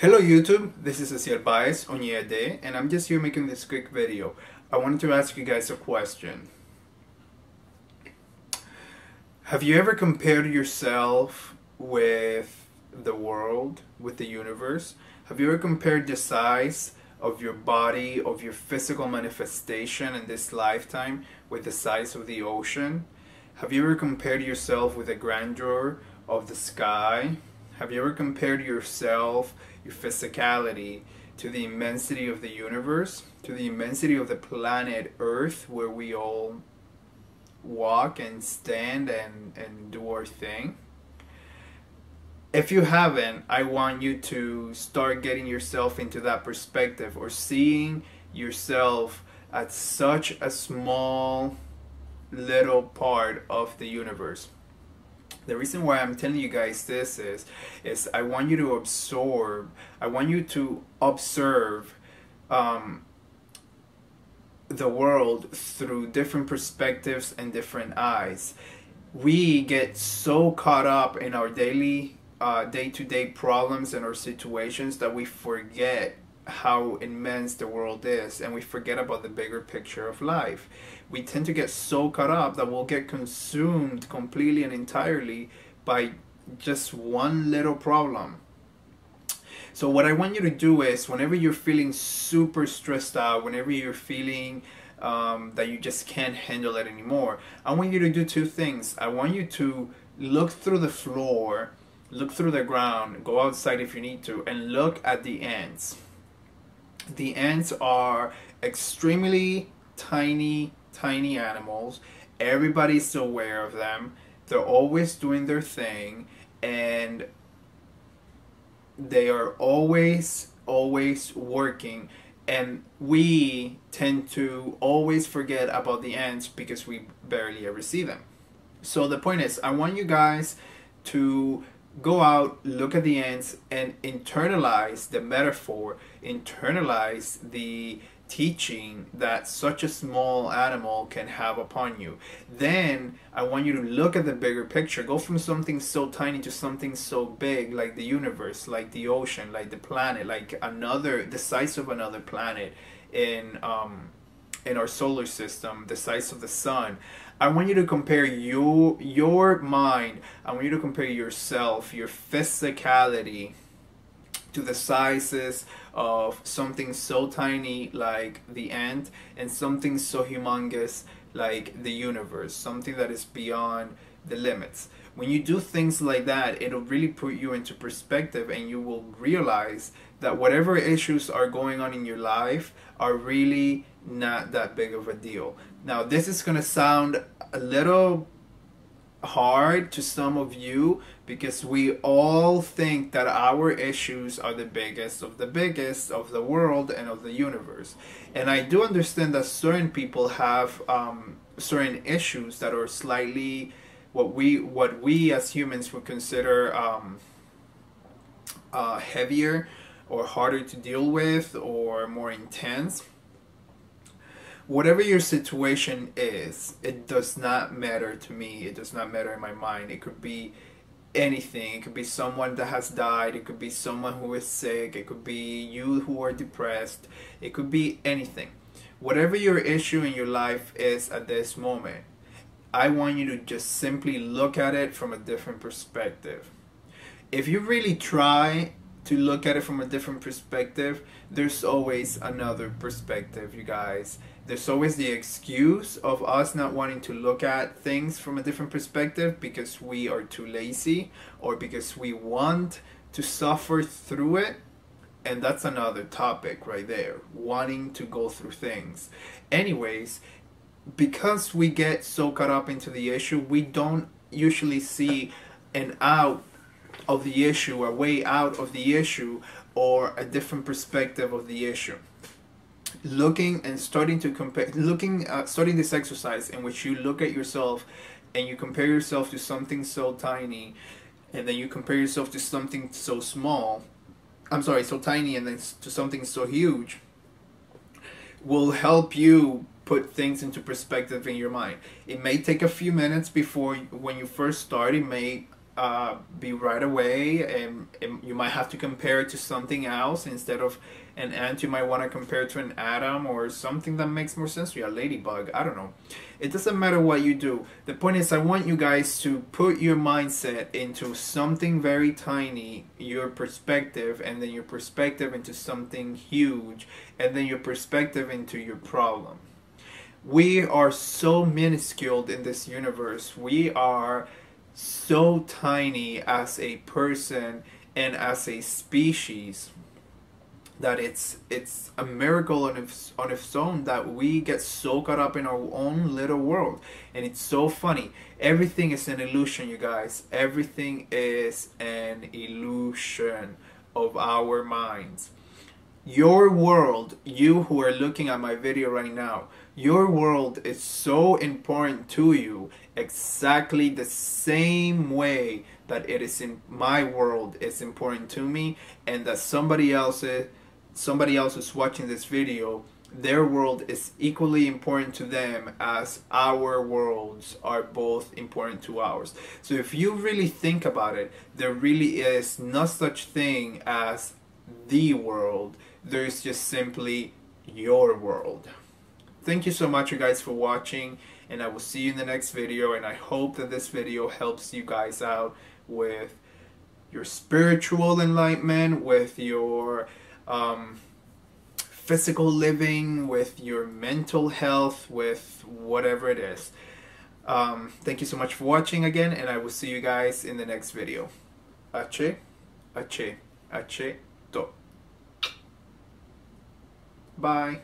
Hello YouTube, this is Asiel on your day, and I'm just here making this quick video. I wanted to ask you guys a question. Have you ever compared yourself with the world, with the universe? Have you ever compared the size of your body, of your physical manifestation in this lifetime with the size of the ocean? Have you ever compared yourself with the grandeur of the sky? Have you ever compared yourself, your physicality, to the immensity of the universe, to the immensity of the planet Earth, where we all walk and stand and do our thing? If you haven't, I want you to start getting yourself into that perspective, or seeing yourself as such a small little part of the universe. The reason why I'm telling you guys this is I want you to absorb, I want you to observe the world through different perspectives and different eyes. We get so caught up in our daily, day-to-day problems and our situations that we forget how immense the world is, and we forget about the bigger picture of life. We tend to get so caught up that we'll get consumed completely and entirely by just one little problem. So what I want you to do is, whenever you're feeling super stressed out, whenever you're feeling that you just can't handle it anymore, I want you to do two things. I want you to look through the floor, look through the ground, go outside if you need to, and look at the ants. The ants are extremely tiny animals. Everybody's aware of them. They're always doing their thing, and they are always working. And we tend to always forget about the ants because we barely ever see them. So the point is, I want you guys to go out, look at the ants, and internalize the metaphor, internalize the teaching that such a small animal can have upon you. Then I want you to look at the bigger picture. Go from something so tiny to something so big, like the universe, like the ocean, like the planet, like the size of another planet in our solar system, the size of the sun. I want you to compare your mind, I want you to compare yourself, your physicality, to the sizes of something so tiny like the ant, and something so humongous like the universe, something that is beyond the limits. When you do things like that, it'll really put you into perspective, and you will realize that whatever issues are going on in your life are really not that big of a deal. Now, this is going to sound a little hard to some of you, because we all think that our issues are the biggest of the world and of the universe. And I do understand that certain people have certain issues that are slightly what we as humans would consider heavier or harder to deal with or more intense. Whatever your situation is, it does not matter to me. It does not matter in my mind. It could be anything. It could be someone that has died. It could be someone who is sick. It could be you who are depressed. It could be anything. Whatever your issue in your life is at this moment, I want you to just simply look at it from a different perspective. If you really try to look at it from a different perspective, there's always another perspective, you guys. There's always the excuse of us not wanting to look at things from a different perspective because we are too lazy, or because we want to suffer through it. And that's another topic right there, wanting to go through things. Anyways, because we get so caught up into the issue, we don't usually see an out of the issue, a way out of the issue, or a different perspective of the issue. Looking and starting to compare, starting this exercise in which you look at yourself and you compare yourself to something so tiny, and then you compare yourself to something so small, so tiny, and then to something so huge, will help you put things into perspective in your mind. It may take a few minutes before, when you first start, it may be right away, and you might have to compare it to something else. Instead of an ant, you might want to compare it to an atom or something that makes more sense to you, a ladybug. I don't know. It doesn't matter what you do. The point is, I want you guys to put your mindset into something very tiny, your perspective, and then your perspective into something huge, and then your perspective into your problem. We are so minuscule in this universe. We are so tiny as a person and as a species that it's a miracle on its own that we get so caught up in our own little world. And it's so funny. Everything is an illusion, you guys. Everything is an illusion of our minds. Your world, you who are looking at my video right now, your world is so important to you exactly the same way that it is in my world is important to me, and that somebody else who's watching this video, their world is equally important to them as our worlds are both important to ours. So if you really think about it, there really is no such thing as the world. There's just simply your world. Thank you so much, you guys, for watching, and I will see you in the next video. And I hope that this video helps you guys out with your spiritual enlightenment, with your physical living, with your mental health, with whatever it is. Thank you so much for watching again, and I will see you guys in the next video. Ache, ache, ache, to. Bye.